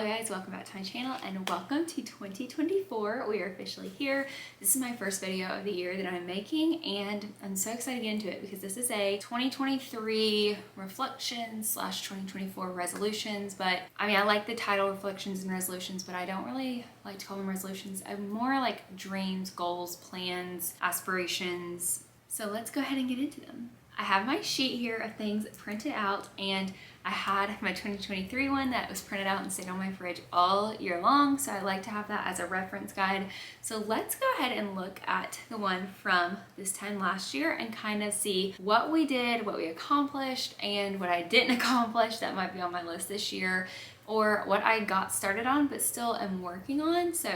Hello guys, welcome back to my channel and welcome to 2024. We are officially here. This is my first video of the year that I'm making and I'm so excited to get into it because this is a 2023 reflections / 2024 resolutions. But I mean, I like the title reflections and resolutions, but I don't really like to call them resolutions. I'm more like dreams, goals, plans, aspirations. So let's go ahead and get into them. I have my sheet here of things printed out, and I had my 2023 one that was printed out and stayed on my fridge all year long, so I like to have that as a reference guide. So let's go ahead and look at the one from this time last year and kind of see what we did, what we accomplished, and what I didn't accomplish that might be on my list this year, or what I got started on but still am working on. So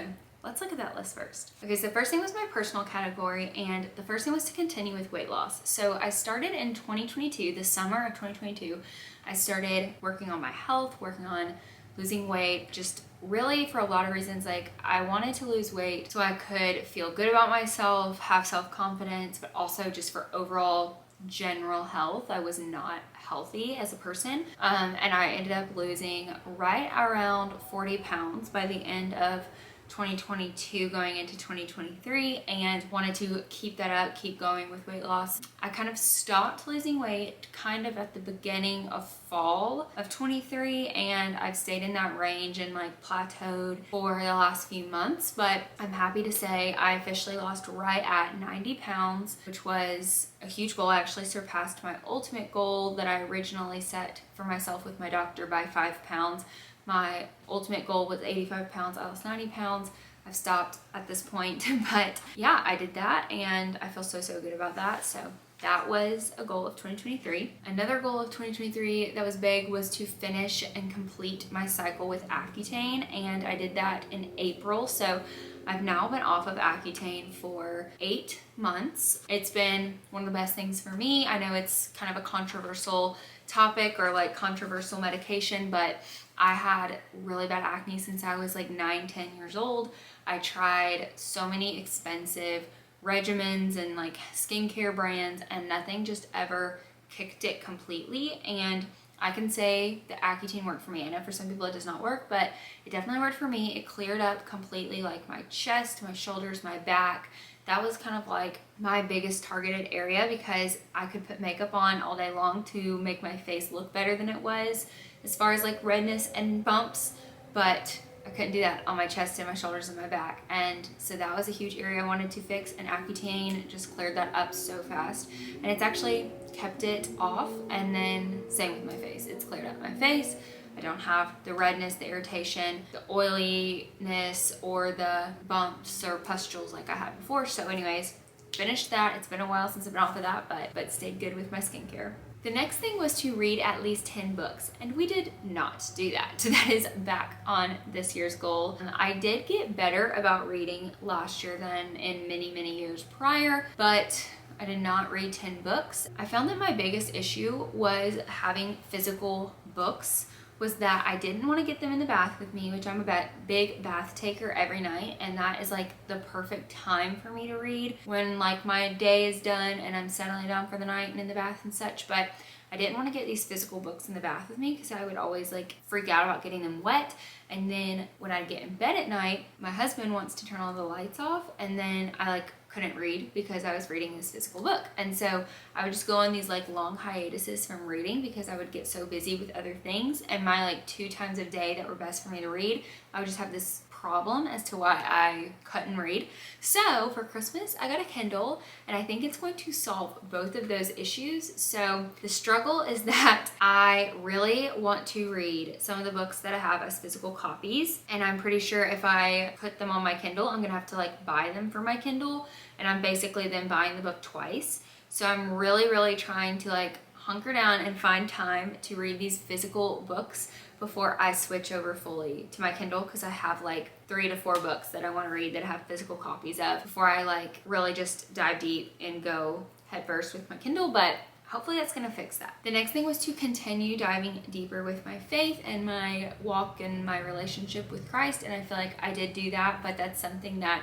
let's look at that list first. Okay, so the first thing was my personal category, and the first thing was to continue with weight loss. So I started in 2022, the summer of 2022, I started working on my health, working on losing weight, just really for a lot of reasons. Like, I wanted to lose weight so I could feel good about myself, have self-confidence, but also just for overall general health. I was not healthy as a person, and I ended up losing right around 40 pounds by the end of 2022 going into 2023, and wanted to keep that up, keep going with weight loss. I kind of stopped losing weight kind of at the beginning of fall of 23, and I've stayed in that range and like plateaued for the last few months. But I'm happy to say I officially lost right at 90 pounds, which was a huge goal. I actually surpassed my ultimate goal that I originally set for myself with my doctor by 5 pounds. My ultimate goal was 85 pounds. I lost 90 pounds. I've stopped at this point, but yeah, I did that and I feel so good about that. So that was a goal of 2023. Another goal of 2023 that was big was to finish and complete my cycle with Accutane, and I did that in April. So I've now been off of Accutane for 8 months. It's been one of the best things for me. I know it's kind of a controversial topic or like controversial medication, but I had really bad acne since I was like 9-10 years old. I tried so many expensive regimens and like skincare brands, and nothing just ever kicked it completely. And I can say that Accutane worked for me. I know for some people it does not work, but it definitely worked for me. It cleared up completely like my chest, my shoulders, my back. That was kind of like my biggest targeted area because I could put makeup on all day long to make my face look better than it was as far as like redness and bumps, but I couldn't do that on my chest and my shoulders and my back. And so that was a huge area I wanted to fix, and Accutane just cleared that up so fast. And it's actually kept it off, and then same with my face. It's cleared up my face. I don't have the redness, the irritation, the oiliness, or the bumps or pustules like I had before. So anyways, finished that. It's been a while since I've been off of that, but stayed good with my skincare. The next thing was to read at least 10 books, and we did not do that. So that is back on this year's goal. I did get better about reading last year than in many years prior, but I did not read 10 books. I found that my biggest issue was having physical books, was that I didn't want to get them in the bath with me, which I'm a big bath taker every night, and that is like the perfect time for me to read when like my day is done and I'm settling down for the night and in the bath and such. But I didn't want to get these physical books in the bath with me because I would always like freak out about getting them wet. And then when I'd get in bed at night, my husband wants to turn all the lights off, and then I like couldn't read because I was reading this physical book. And so I would just go on these like long hiatuses from reading because I would get so busy with other things, and my like 2 times a day that were best for me to read, I would just have this problem as to why I couldn't read. So for Christmas I got a Kindle, and I think it's going to solve both of those issues. So the struggle is that I really want to read some of the books that I have as physical copies, and I'm pretty sure if I put them on my Kindle I'm gonna have to like buy them for my Kindle, and I'm basically then buying the book twice. So I'm really trying to like hunker down and find time to read these physical books before I switch over fully to my Kindle, because I have like 3 to 4 books that I want to read that I have physical copies of before I like really just dive deep and go headfirst with my Kindle. But hopefully that's gonna fix that. The next thing was to continue diving deeper with my faith and my walk and my relationship with Christ, and I feel like I did do that, but that's something that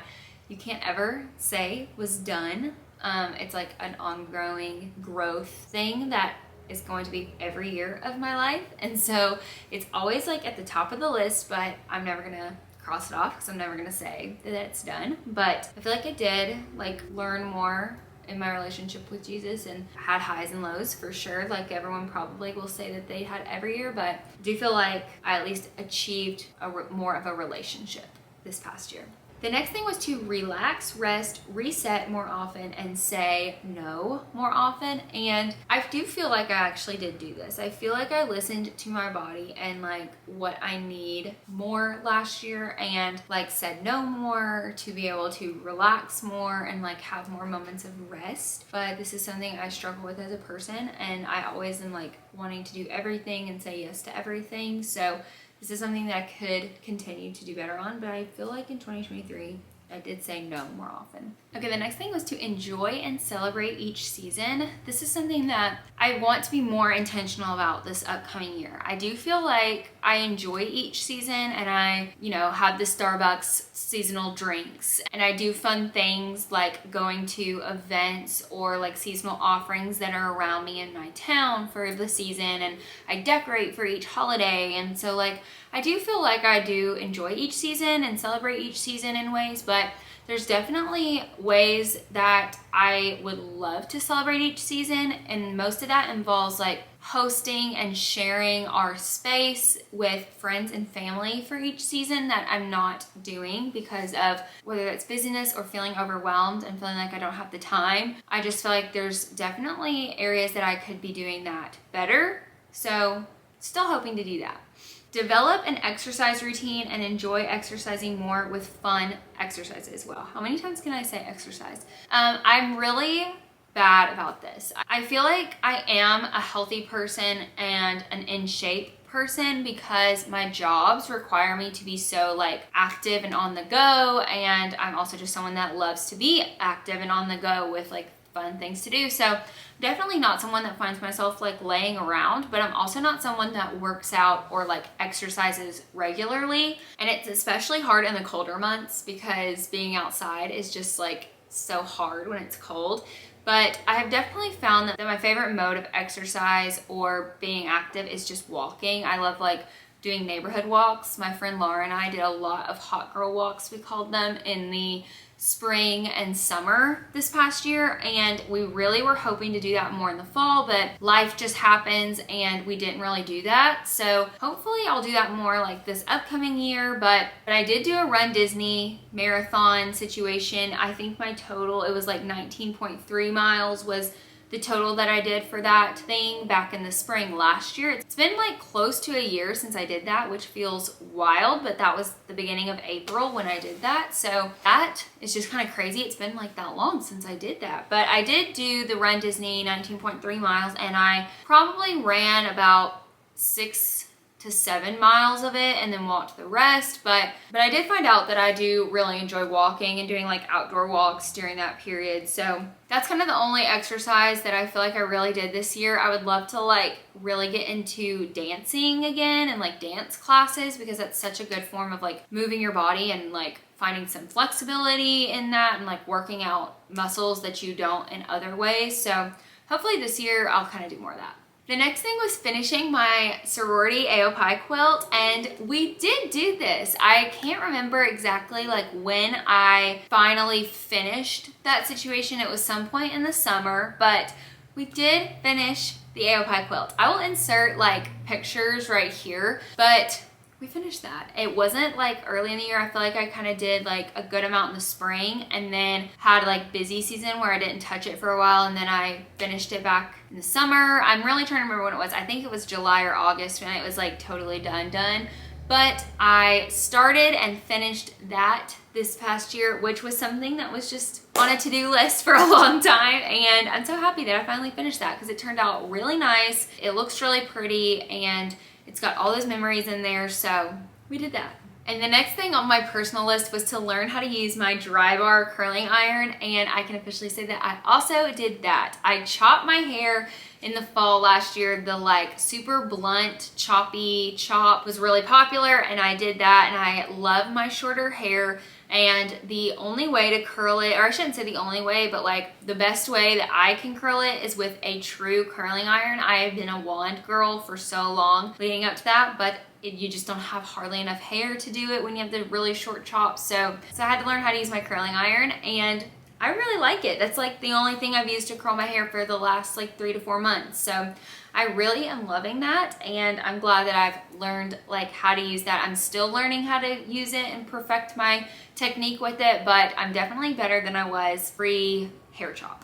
you can't ever say was done. It's like an ongoing growth thing that is going to be every year of my life. And so it's always like at the top of the list, but I'm never gonna cross it off because I'm never gonna say that it's done. But I feel like I did like learn more in my relationship with Jesus and had highs and lows for sure. Like everyone probably will say that they had every year, but I do feel like I at least achieved more of a relationship this past year. The next thing was to relax, rest, reset more often, and say no more often. And I do feel like I actually did do this. I feel like I listened to my body and like what I need more last year, and like said no more to be able to relax more and like have more moments of rest. But this is something I struggle with as a person, and I always am like wanting to do everything and say yes to everything. So this is something that I could continue to do better on, but I feel like in 2023, I did say no more often. Okay, the next thing was to enjoy and celebrate each season. This is something that I want to be more intentional about this upcoming year. I do feel like I enjoy each season, and I, have the Starbucks seasonal drinks, and I do fun things like going to events or like seasonal offerings that are around me in my town for the season, and I decorate for each holiday. And so like I do feel like I do enjoy each season and celebrate each season in ways, but there's definitely ways that I would love to celebrate each season, and most of that involves like hosting and sharing our space with friends and family for each season that I'm not doing because of whether it's busyness or feeling overwhelmed and feeling like I don't have the time. I just feel like there's definitely areas that I could be doing that better. So still hoping to do that. Develop an exercise routine and enjoy exercising more with fun exercises. Wow, how many times can I say exercise? I'm really bad about this. I feel like I am a healthy person and an in shape person because my jobs require me to be so like active and on the go, and I'm also just someone that loves to be active and on the go with like fun things to do. So definitely not someone that finds myself like laying around, but I'm also not someone that works out or like exercises regularly. And it's especially hard in the colder months because being outside is just like so hard when it's cold. But I have definitely found that my favorite mode of exercise or being active is just walking. I love like doing neighborhood walks. My friend Laura and I did a lot of hot girl walks, we called them, in the spring and summer this past year, and we really were hoping to do that more in the fall, but life just happens and we didn't really do that. So hopefully I'll do that more like this upcoming year. But I did do a Run Disney marathon situation. I think my total, it was like 19.3 miles was the total that I did for that thing back in the spring last year. It's been like close to a year since I did that, which feels wild, but that was the beginning of April when I did that. So that is just kind of crazy. It's been like that long since I did that. But I did do the Run Disney 19.3 miles, and I probably ran about 6 to 7 miles of it and then walked the rest. But I did find out that I do really enjoy walking and doing like outdoor walks during that period. So that's kind of the only exercise that I feel like I really did this year. I would love to like really get into dancing again and like dance classes, because that's such a good form of like moving your body and like finding some flexibility in that and like working out muscles that you don't in other ways. So hopefully this year I'll kind of do more of that. The next thing was finishing my sorority AOPI quilt, and we did do this. I can't remember exactly like when I finally finished that situation. It was some point in the summer, but we did finish the AOPI quilt. I will insert like pictures right here, but we finished that. It wasn't like early in the year. I feel like I kind of did like a good amount in the spring and then had like busy season where I didn't touch it for a while, and then I finished it back in the summer. I'm really trying to remember when it was. I think it was July or August when it was like totally done. But I started and finished that this past year, which was something that was just on a to-do list for a long time. And I'm so happy that I finally finished that because it turned out really nice. It looks really pretty and it's got all those memories in there. So we did that. And the next thing on my personal list was to learn how to use my dry bar curling iron, and I can officially say that I also did that. I chopped my hair in the fall last year. The like super blunt choppy chop was really popular, and I did that, and I love my shorter hair. And the only way to curl it, or I shouldn't say the only way, but like the best way that I can curl it is with a true curling iron. I have been a wand girl for so long leading up to that, but you just don't have hardly enough hair to do it when you have the really short chops. So I had to learn how to use my curling iron, and I really like it. That's like the only thing I've used to curl my hair for the last like 3 to 4 months. So I really am loving that, and I'm glad that I've learned like how to use that. I'm still learning how to use it and perfect my technique with it, but I'm definitely better than I was pre hair chop.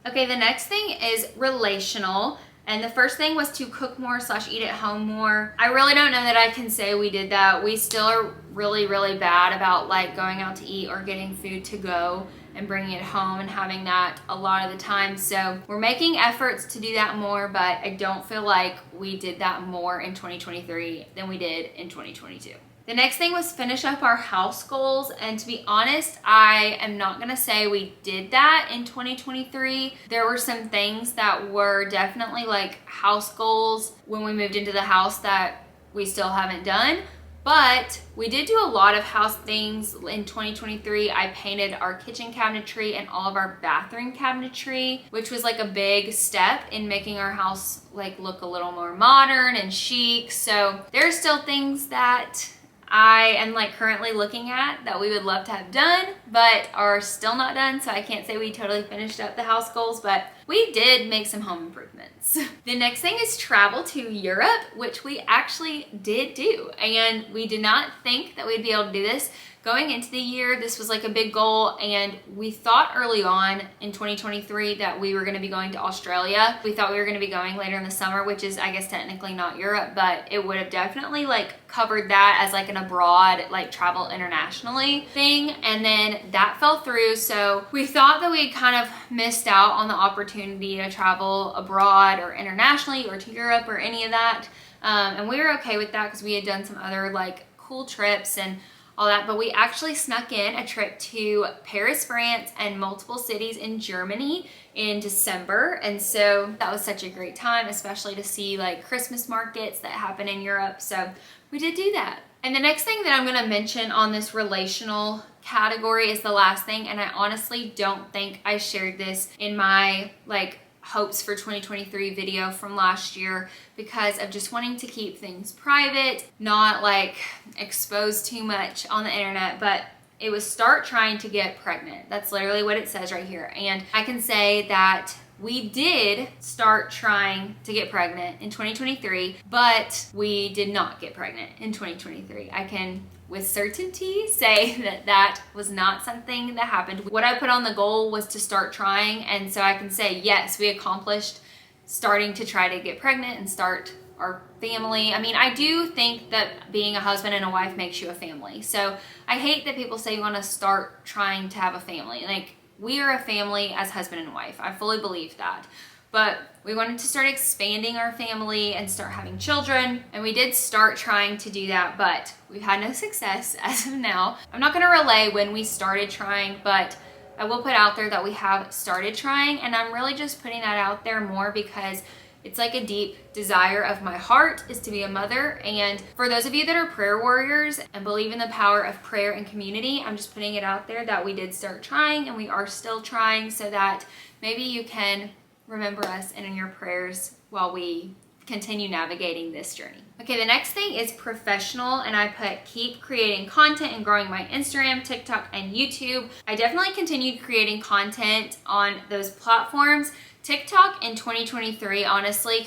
Okay, the next thing is relational. And the first thing was to cook more / eat at home more. I really don't know that I can say we did that. We still are really, really bad about like going out to eat or getting food to go and bringing it home and having that a lot of the time. So we're making efforts to do that more, but I don't feel like we did that more in 2023 than we did in 2022. The next thing was finish up our house goals, and to be honest, I am not gonna say we did that in 2023. There were some things that were definitely like house goals when we moved into the house that we still haven't done, but we did do a lot of house things in 2023. I painted our kitchen cabinetry and all of our bathroom cabinetry, which was like a big step in making our house like look a little more modern and chic. So there are still things that I am like currently looking at that we would love to have done, but are still not done. So I can't say we totally finished up the house goals, but we did make some home improvements. The next thing is travel to Europe, which we actually did do. And we did not think that we'd be able to do this. Going into the year, this was like a big goal, and we thought early on in 2023 that we were gonna be going to Australia. We thought we were gonna be going later in the summer, which is I guess technically not Europe, but it would have definitely like covered that as like an abroad, like travel internationally thing. And then that fell through. So we thought that we kind of missed out on the opportunity to travel abroad or internationally or to Europe or any of that. And we were okay with that because we had done some other like cool trips and all that, but we actually snuck in a trip to Paris, France, and multiple cities in Germany in December. And so that was such a great time, especially to see like Christmas markets that happen in Europe. So we did do that. And the next thing that I'm gonna mention on this relational category is the last thing, and I honestly don't think I shared this in my like hopes for 2023 video from last year because of just wanting to keep things private, not like expose too much on the internet, but it was start trying to get pregnant. That's literally what it says right here. And I can say that we did start trying to get pregnant in 2023, but we did not get pregnant in 2023. I can with certainty say that that was not something that happened. What I put on the goal was to start trying, and so I can say yes, we accomplished starting to try to get pregnant and start our family. I mean, I do think that being a husband and a wife makes you a family. So I hate that people say you want to start trying to have a family. Like, we are a family as husband and wife. I fully believe that. But we wanted to start expanding our family and start having children, and we did start trying to do that, but we've had no success as of now. I'm not gonna relay when we started trying, but I will put out there that we have started trying, and I'm really just putting that out there more because it's like a deep desire of my heart is to be a mother. And for those of you that are prayer warriors and believe in the power of prayer and community, I'm just putting it out there that we did start trying and we are still trying, so that maybe you can remember us and in your prayers while we continue navigating this journey. Okay, the next thing is professional, and I put keep creating content and growing my Instagram, TikTok, and YouTube. I definitely continued creating content on those platforms. TikTok in 2023, honestly,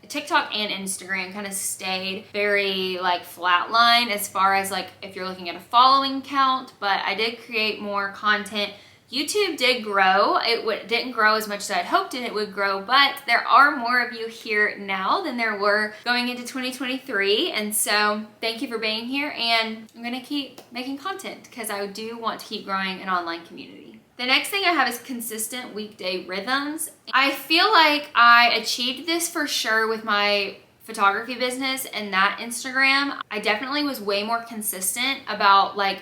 TikTok and Instagram kind of stayed very like flatline as far as like if you're looking at a following count, but I did create more content. YouTube did grow. It didn't grow as much as I'd hoped it would grow, but there are more of you here now than there were going into 2023. And so thank you for being here, and I'm gonna keep making content because I do want to keep growing an online community. The next thing I have is consistent weekday rhythms. I feel like I achieved this for sure with my photography business and that Instagram. I definitely was way more consistent about like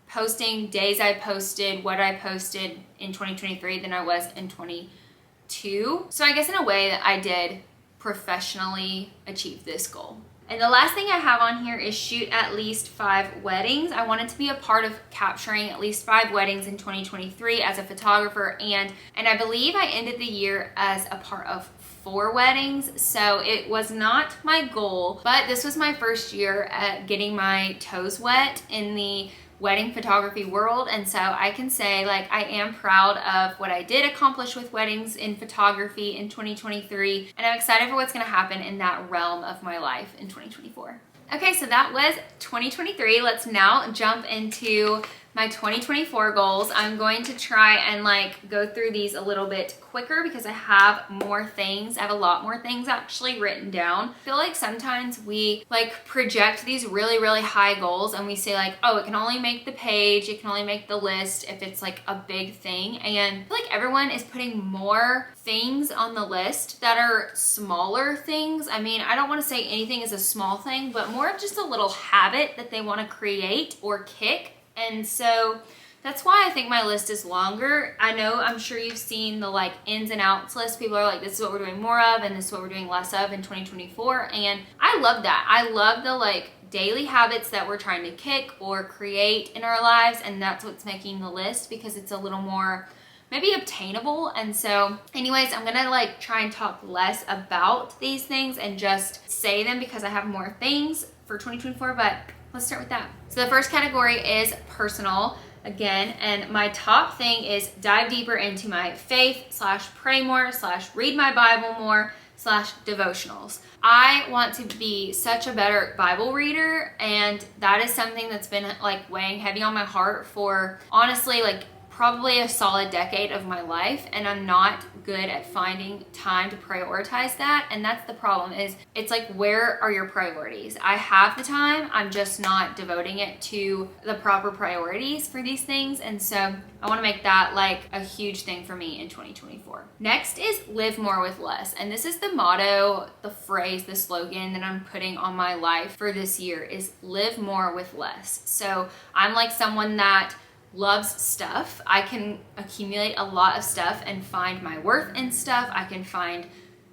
posting days I posted, what I posted in 2023 than I was in 22. So I guess in a way that I did professionally achieve this goal. And the last thing I have on here is shoot at least 5 weddings. I wanted to be a part of capturing at least 5 weddings in 2023 as a photographer, and I believe I ended the year as a part of 4 weddings, so it was not my goal, but this was my first year at getting my toes wet in the wedding photography world, and so I can say like I am proud of what I did accomplish with weddings in photography in 2023, and I'm excited for what's going to happen in that realm of my life in 2024. Okay, so that was 2023. Let's now jump into my 2024 goals. I'm going to try and like go through these a little bit quicker because I have more things. I have a lot more things actually written down. I feel like sometimes we like project these really high goals and we say like, oh, it can only make the page, it can only make the list if it's like a big thing. And I feel like everyone is putting more things on the list that are smaller things. I mean, I don't want to say anything is a small thing, but more of just a little habit that they want to create or kick. And so that's why I think my list is longer. I know, I'm sure you've seen the like ins and outs list. People are like, this is what we're doing more of and this is what we're doing less of in 2024. And I love that. I love the like daily habits that we're trying to kick or create in our lives. And that's what's making the list because it's a little more maybe obtainable. And so anyways, I'm gonna like try and talk less about these things and just say them because I have more things for 2024, but let's start with that. So the first category is personal again, and my top thing is dive deeper into my faith / pray more / read my Bible more / devotionals. I want to be such a better Bible reader, and that is something that's been like weighing heavy on my heart for honestly like probably a solid decade of my life, and I'm not good at finding time to prioritize that. And that's the problem, is it's like, where are your priorities? I have the time, I'm just not devoting it to the proper priorities for these things. And so I want to make that like a huge thing for me in 2024. Next is live more with less. And this is the motto, the phrase, the slogan that I'm putting on my life for this year is live more with less. So I'm like someone that loves stuff. I can accumulate a lot of stuff and find my worth in stuff. I can find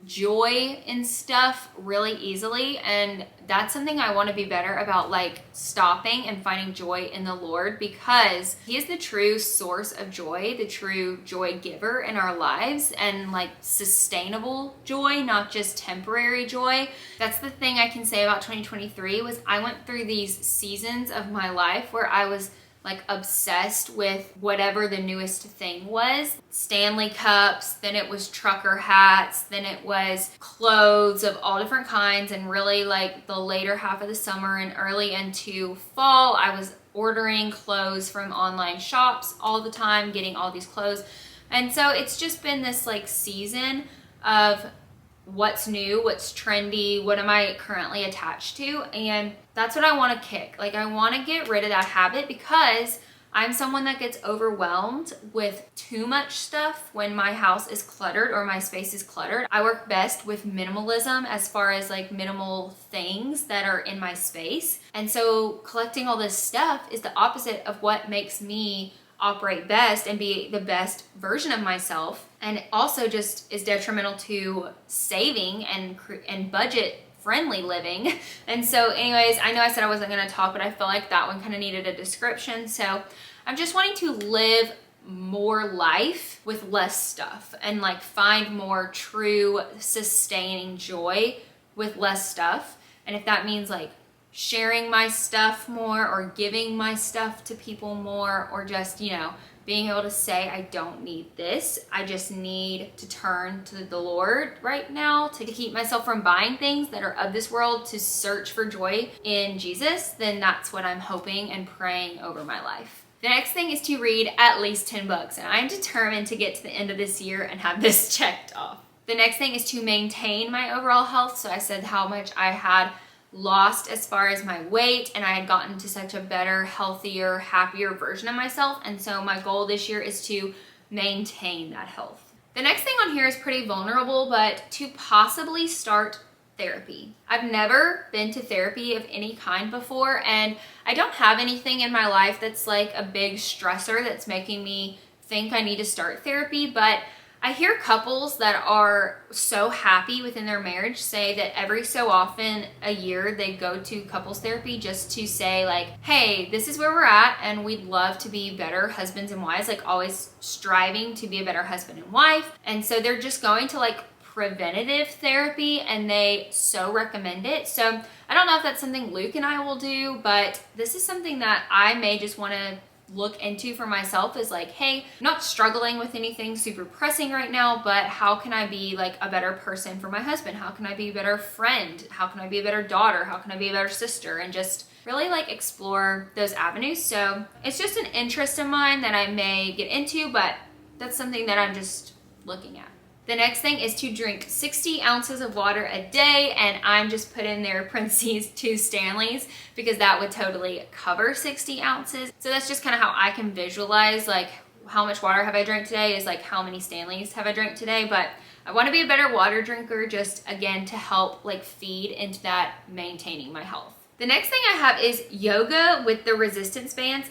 joy in stuff really easily, and that's something I want to be better about, like stopping and finding joy in the Lord, because He is the true source of joy, the true joy giver in our lives, and like sustainable joy, not just temporary joy. That's the thing I can say about 2023 was I went through these seasons of my life where I was like obsessed with whatever the newest thing was. Stanley cups, then it was trucker hats, then it was clothes of all different kinds, and really like the later half of the summer and early into fall, I was ordering clothes from online shops all the time, getting all these clothes. And so it's just been this like season of what's new, what's trendy, what am I currently attached to, and that's what I want to kick. Like I want to get rid of that habit because I'm someone that gets overwhelmed with too much stuff when my house is cluttered or my space is cluttered. I work best with minimalism as far as like minimal things that are in my space. And so collecting all this stuff is the opposite of what makes me operate best and be the best version of myself, and also just is detrimental to saving and budget friendly living. And so anyways, I know I said I wasn't going to talk, but I feel like that one kind of needed a description. So I'm just wanting to live more life with less stuff and like find more true sustaining joy with less stuff. And if that means like sharing my stuff more or giving my stuff to people more, or just, you know, being able to say, I don't need this. I just need to turn to the Lord right now to keep myself from buying things that are of this world, to search for joy in Jesus, then that's what I'm hoping and praying over my life. The next thing is to read at least 10 books, and I'm determined to get to the end of this year and have this checked off. The next thing is to maintain my overall health. So I said how much I had lost as far as my weight, and I had gotten to such a better, healthier, happier version of myself. And so my goal this year is to maintain that health. The next thing on here is pretty vulnerable, but to possibly start therapy. I've never been to therapy of any kind before, and I don't have anything in my life that's like a big stressor that's making me think I need to start therapy, but I I hear couples that are so happy within their marriage say that every so often a year they go to couples therapy just to say like, hey, this is where we're at and we'd love to be better husbands and wives, like always striving to be a better husband and wife. And so they're just going to like preventative therapy and they so recommend it. So I don't know if that's something Luke and I will do, but this is something that I may just want to look into for myself, is like, hey, I'm not struggling with anything super pressing right now, but how can I be like a better person for my husband? How can I be a better friend? How can I be a better daughter? How can I be a better sister? And just really like explore those avenues. So it's just an interest of mine that I may get into, but that's something that I'm just looking at. The next thing is to drink 60 ounces of water a day, and I'm just put in there parentheses 2 Stanleys because that would totally cover 60 ounces. So that's just kind of how I can visualize like how much water have I drank today is like how many Stanleys have I drank today. But I want to be a better water drinker, just again to help like feed into that maintaining my health. The next thing I have is yoga with the resistance bands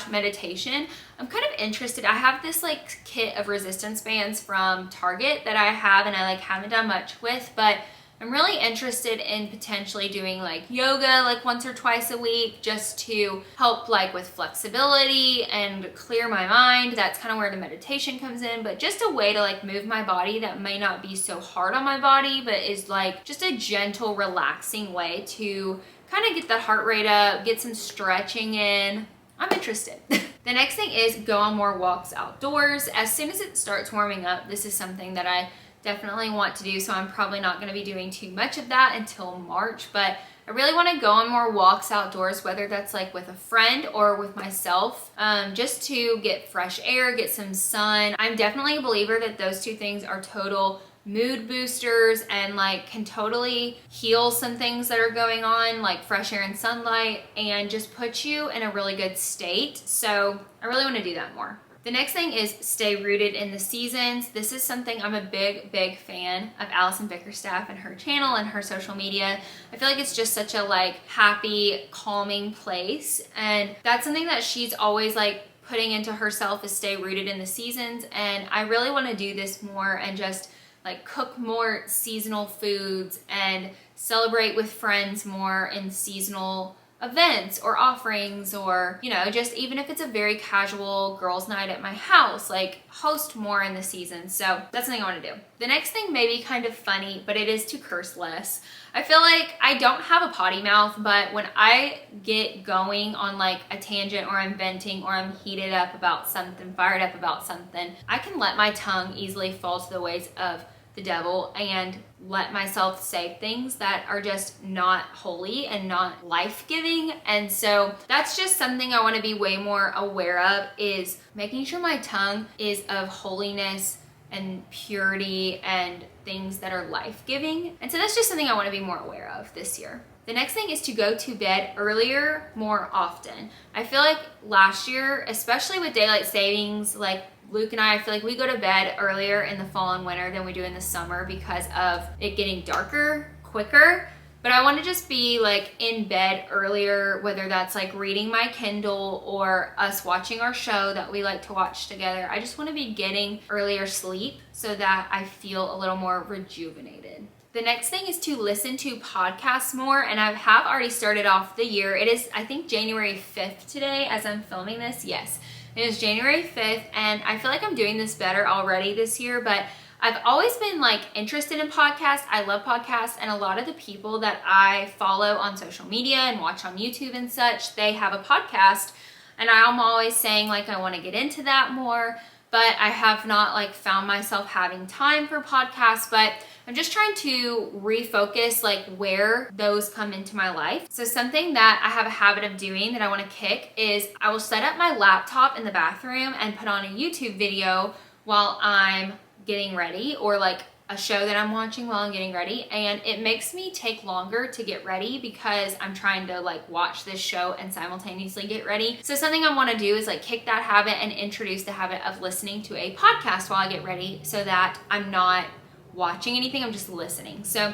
/ meditation. I'm kind of interested. I have this like kit of resistance bands from Target that I have and I like haven't done much with, but I'm really interested in potentially doing like yoga like once or twice a week just to help like with flexibility and clear my mind. That's kind of where the meditation comes in, but just a way to like move my body that may not be so hard on my body, but is like just a gentle, relaxing way to kind of get the heart rate up, get some stretching in. I'm interested. The next thing is go on more walks outdoors. As soon as it starts warming up, this is something that I definitely want to do, so I'm probably not going to be doing too much of that until March, but I really want to go on more walks outdoors, whether that's like with a friend or with myself, just to get fresh air, get some sun. I'm definitely a believer that those two things are total mood boosters and like can totally heal some things that are going on, like fresh air and sunlight, and just put you in a really good state. So I really want to do that more. The next thing is stay rooted in the seasons. This is something I'm a big fan of Allison Bickerstaff and her channel and her social media. I feel like it's just such a like happy, calming place. And that's something that she's always like putting into herself, is stay rooted in the seasons. And I really want to do this more and just like cook more seasonal foods and celebrate with friends more in seasonal events or offerings, or you know, just even if it's a very casual girls' night at my house, like host more in the season. So that's something I want to do. The next thing may be kind of funny, but it is to curse less. I feel like I don't have a potty mouth, but when I get going on like a tangent, or I'm venting, or I'm heated up about something, fired up about something, I can let my tongue easily fall to the ways of the devil and let myself say things that are just not holy and not life-giving. And so that's just something I want to be way more aware of, is making sure my tongue is of holiness and purity and things that are life-giving. And so that's just something I want to be more aware of this year. The next thing is to go to bed earlier more often. I feel like last year, especially with daylight savings, like Luke and I feel like we go to bed earlier in the fall and winter than we do in the summer because of it getting darker quicker. But I want to just be like in bed earlier, whether that's like reading my Kindle or us watching our show that we like to watch together. I just want to be getting earlier sleep so that I feel a little more rejuvenated. The next thing is to listen to podcasts more, and I have already started off the year. It is, I think, January 5th today as I'm filming this. Yes, it is January 5th, and I feel like I'm doing this better already this year, but I've always been like interested in podcasts. I love podcasts, and a lot of the people that I follow on social media and watch on YouTube and such, they have a podcast, and I'm always saying like I want to get into that more, but I have not like found myself having time for podcasts. But I'm just trying to refocus like where those come into my life. So something that I have a habit of doing that I want to kick is I will set up my laptop in the bathroom and put on a YouTube video while I'm getting ready, or like a show that I'm watching while I'm getting ready, and it makes me take longer to get ready because I'm trying to like watch this show and simultaneously get ready. So something I want to do is like kick that habit and introduce the habit of listening to a podcast while I get ready, so that I'm not watching anything, I'm just listening. So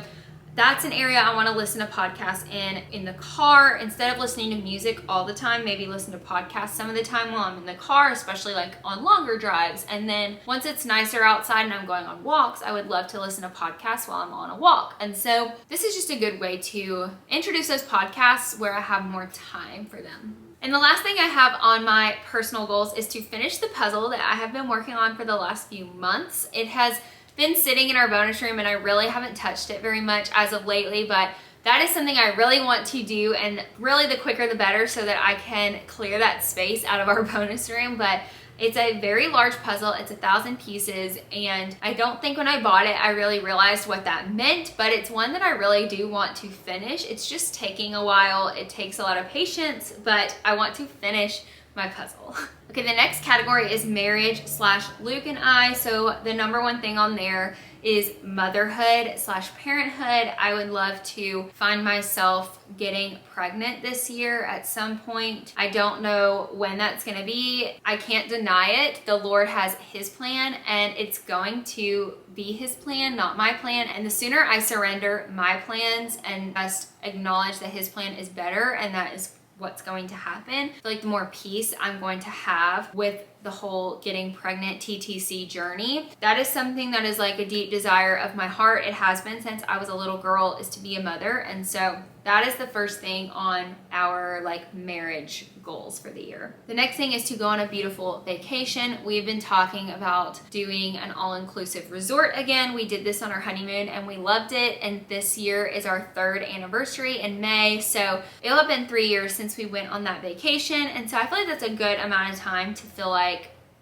That's an area I want to listen to podcasts in the car. Instead of listening to music all the time, maybe listen to podcasts some of the time while I'm in the car, especially like on longer drives. And then once it's nicer outside and I'm going on walks, I would love to listen to podcasts while I'm on a walk. And so this is just a good way to introduce those podcasts where I have more time for them. And the last thing I have on my personal goals is to finish the puzzle that I have been working on for the last few months. It has been sitting in our bonus room and I really haven't touched it very much as of lately, but that is something I really want to do, and really the quicker the better so that I can clear that space out of our bonus room. But it's a very large puzzle. It's 1,000 pieces, and I don't think when I bought it I really realized what that meant, but it's one that I really do want to finish. It's just taking a while. It takes a lot of patience, but I want to finish my puzzle. Okay, the next category is marriage / Luke and I. So the number one thing on there is motherhood / parenthood. I would love to find myself getting pregnant this year at some point. I don't know when that's gonna be. I can't deny it. The Lord has his plan and it's going to be his plan, not my plan. And the sooner I surrender my plans and just acknowledge that his plan is better and that is what's going to happen, I feel like the more peace I'm going to have with the whole getting pregnant TTC journey. That is something that is like a deep desire of my heart. It has been since I was a little girl, is to be a mother. And so that is the first thing on our like marriage goals for the year. The next thing is to go on a beautiful vacation. We've been talking about doing an all-inclusive resort again. We did this on our honeymoon and we loved it. And this year is our 3rd anniversary in May. So it'll have been 3 years since we went on that vacation. And so I feel like that's a good amount of time to feel like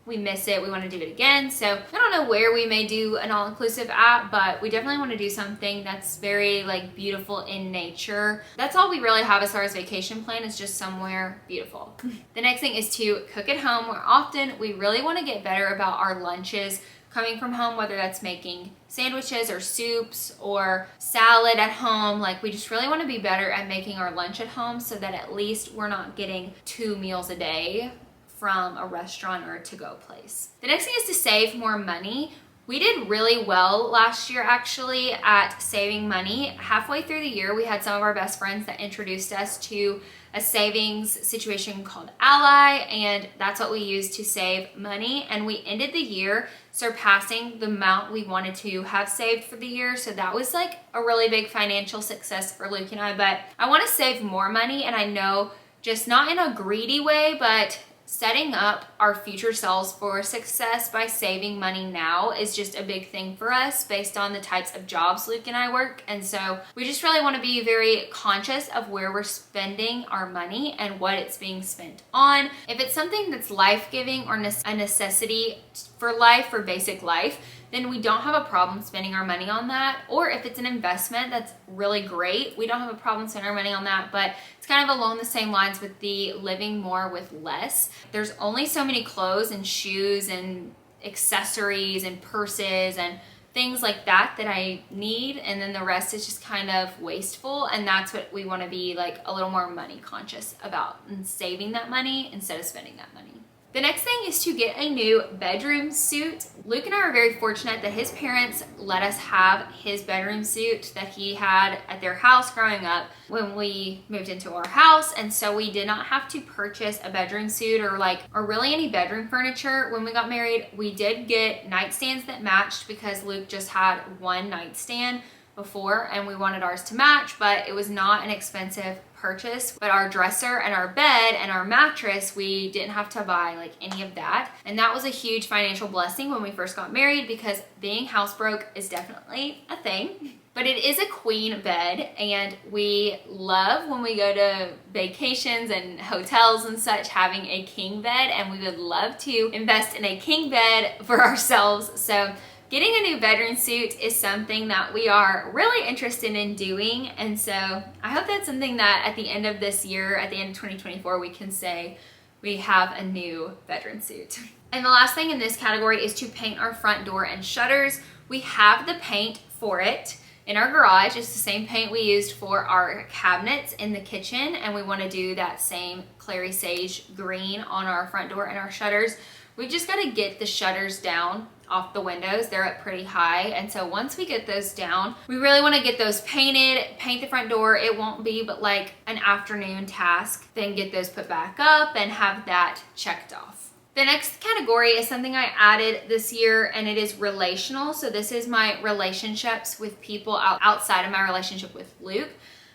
we miss it, we want to do it again. So I don't know where we may do an all-inclusive at, but we definitely want to do something that's very like beautiful in nature. That's all we really have as far as vacation plan, is just somewhere beautiful. The next thing is to cook at home more often. We really want to get better about our lunches coming from home, whether that's making sandwiches or soups or salad at home. Like, we just really want to be better at making our lunch at home so that at least we're not getting 2 meals a day from a restaurant or a to-go place. The next thing is to save more money. We did really well last year actually at saving money. Halfway through the year, we had some of our best friends that introduced us to a savings situation called Ally, and that's what we used to save money. And we ended the year surpassing the amount we wanted to have saved for the year. So that was like a really big financial success for Luke and I. But I want to save more money, and I know, just not in a greedy way, but setting up our future selves for success by saving money now is just a big thing for us based on the types of jobs Luke and I work. And so we just really want to be very conscious of where we're spending our money and what it's being spent on. If it's something that's life-giving or a necessity for life, for basic life, then we don't have a problem spending our money on that. Or if it's an investment that's really great, we don't have a problem spending our money on that. But it's kind of along the same lines with the living more with less. There's only so many clothes and shoes and accessories and purses and things like that that I need, and then the rest is just kind of wasteful. And that's what we want to be like a little more money conscious about, and saving that money instead of spending that money. The next thing is to get a new bedroom suit. Luke and I are very fortunate that his parents let us have his bedroom suit that he had at their house growing up when we moved into our house. And so we did not have to purchase a bedroom suit or really any bedroom furniture when we got married. We did get nightstands that matched because Luke just had one nightstand before and we wanted ours to match, but it was not an expensive purchase. But our dresser and our bed and our mattress, we didn't have to buy like any of that. And that was a huge financial blessing when we first got married, because being housebroke is definitely a thing. But it is a queen bed, and we love when we go to vacations and hotels and such having a king bed, and we would love to invest in a king bed for ourselves. So getting a new bedroom suit is something that we are really interested in doing. And so I hope that's something that at the end of this year, at the end of 2024, we can say we have a new bedroom suit. And the last thing in this category is to paint our front door and shutters. We have the paint for it in our garage. It's the same paint we used for our cabinets in the kitchen, and we want to do that same clary sage green on our front door and our shutters. We've just got to get the shutters down off the windows. They're up pretty high. And so once we get those down, we really want to get those painted, paint the front door. It won't be but like an afternoon task. Then get those put back up and have that checked off. The next category is something I added this year, and it is relational. So this is my relationships with people outside of my relationship with Luke.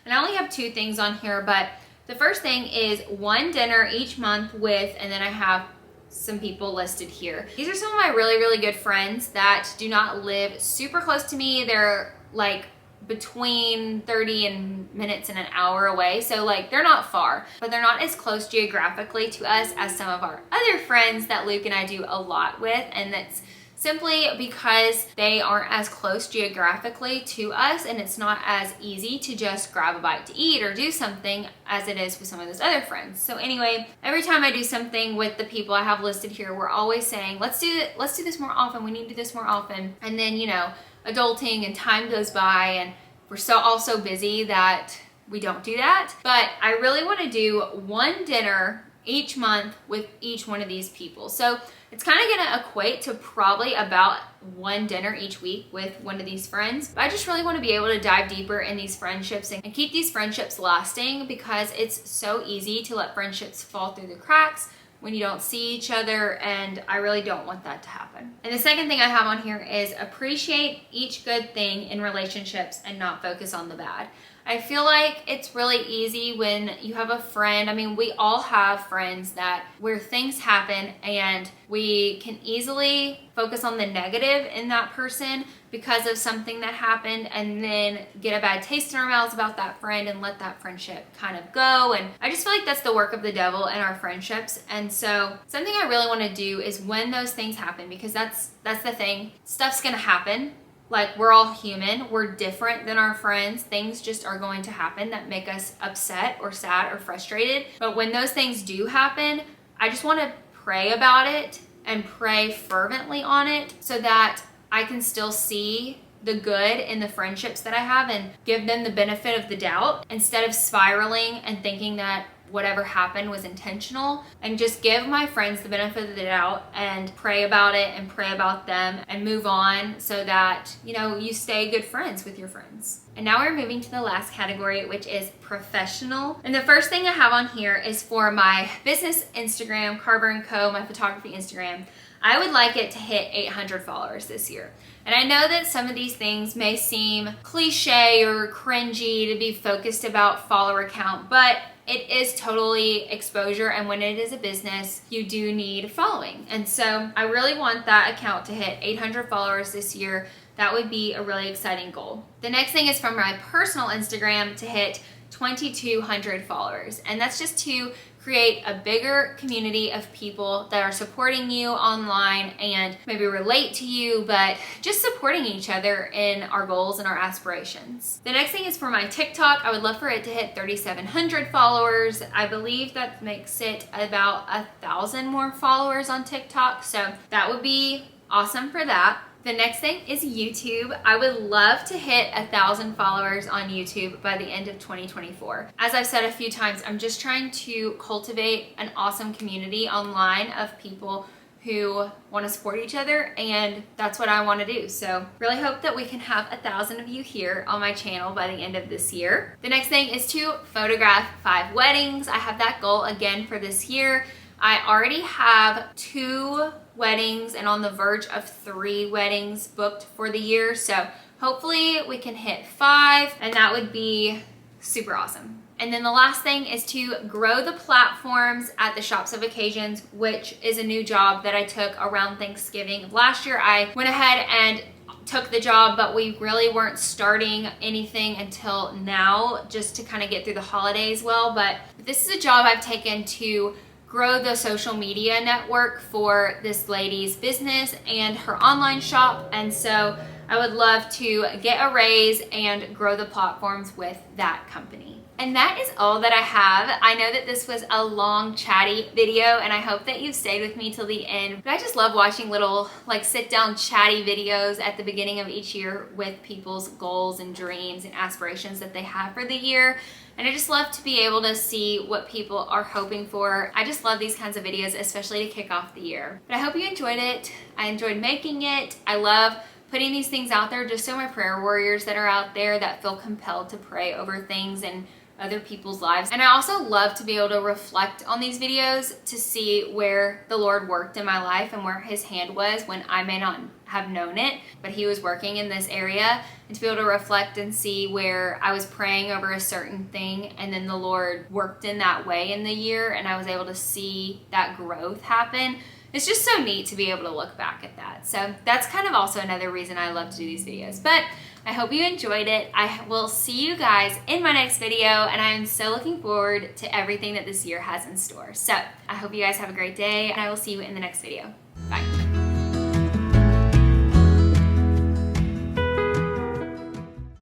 And I only have 2 things on here, but the first thing is 1 dinner each month with, and then I have some people listed here. These are some of my really, really good friends that do not live super close to me. They're like between 30 minutes and an hour away. So like they're not far, but they're not as close geographically to us as some of our other friends that Luke and I do a lot with. And that's simply because they aren't as close geographically to us, and it's not as easy to just grab a bite to eat or do something as it is with some of those other friends. So anyway, every time I do something with the people I have listed here, we're always saying, let's do this more often. We need to do this more often. And then, you know, adulting and time goes by and we're all so busy that we don't do that. But I really want to do 1 dinner each month with each one of these people. So it's kind of gonna equate to probably about 1 dinner each week with one of these friends. But I just really want to be able to dive deeper in these friendships and keep these friendships lasting, because it's so easy to let friendships fall through the cracks when you don't see each other, and I really don't want that to happen. And the second thing I have on here is appreciate each good thing in relationships and not focus on the bad. I feel like it's really easy when you have a friend. I mean, we all have friends where things happen and we can easily focus on the negative in that person because of something that happened, and then get a bad taste in our mouths about that friend and let that friendship kind of go. And I just feel like that's the work of the devil in our friendships. And so something I really want to do is when those things happen, because that's the thing, stuff's gonna happen. Like, we're all human, we're different than our friends. Things just are going to happen that make us upset or sad or frustrated. But when those things do happen, I just want to pray about it and pray fervently on it so that I can still see the good in the friendships that I have and give them the benefit of the doubt, instead of spiraling and thinking that whatever happened was intentional, and just give my friends the benefit of the doubt and pray about it and pray about them and move on, so that, you know, you stay good friends with your friends. And now we're moving to the last category, which is professional. And the first thing I have on here is for my business Instagram, Carver & Co., my photography Instagram. I would like it to hit 800 followers this year. And I know that some of these things may seem cliche or cringy to be focused about follower count, but it is totally exposure, and when it is a business, you do need following. And so I really want that account to hit 800 followers this year. That would be a really exciting goal. The next thing is from my personal Instagram to hit 2,200 followers. And that's just to create a bigger community of people that are supporting you online and maybe relate to you, but just supporting each other in our goals and our aspirations. The next thing is for my TikTok. I would love for it to hit 3,700 followers. I believe that makes it about 1,000 more followers on TikTok, so that would be awesome for that. The next thing is YouTube. I would love to hit 1,000 followers on YouTube by the end of 2024. As I've said a few times, I'm just trying to cultivate an awesome community online of people who want to support each other, and that's what I want to do. So really hope that we can have 1,000 of you here on my channel by the end of this year. The next thing is to photograph 5 weddings. I have that goal again for this year. I already have 2 weddings and on the verge of 3 weddings booked for the year. So hopefully we can hit 5, and that would be super awesome. And then the last thing is to grow the platforms at the Shops of Occasions, which is a new job that I took around Thanksgiving. Last year I went ahead and took the job, but we really weren't starting anything until now, just to kind of get through the holidays well. But this is a job I've taken to grow the social media network for this lady's business and her online shop. And so I would love to get a raise and grow the platforms with that company. And that is all that I have. I know that this was a long chatty video and I hope that you stayed with me till the end. But I just love watching little like sit down chatty videos at the beginning of each year with people's goals and dreams and aspirations that they have for the year. And I just love to be able to see what people are hoping for. I just love these kinds of videos, especially to kick off the year. But I hope you enjoyed it. I enjoyed making it. I love putting these things out there just so my prayer warriors that are out there that feel compelled to pray over things and other people's lives. And I also love to be able to reflect on these videos to see where the Lord worked in my life and where his hand was when I may not have known it, but he was working in this area, and to be able to reflect and see where I was praying over a certain thing and then the Lord worked in that way in the year and I was able to see that growth happen. It's just so neat to be able to look back at that. So that's kind of also another reason I love to do these videos. But I hope you enjoyed it. I will see you guys in my next video, and I am so looking forward to everything that this year has in store. So I hope you guys have a great day, and I will see you in the next video. Bye.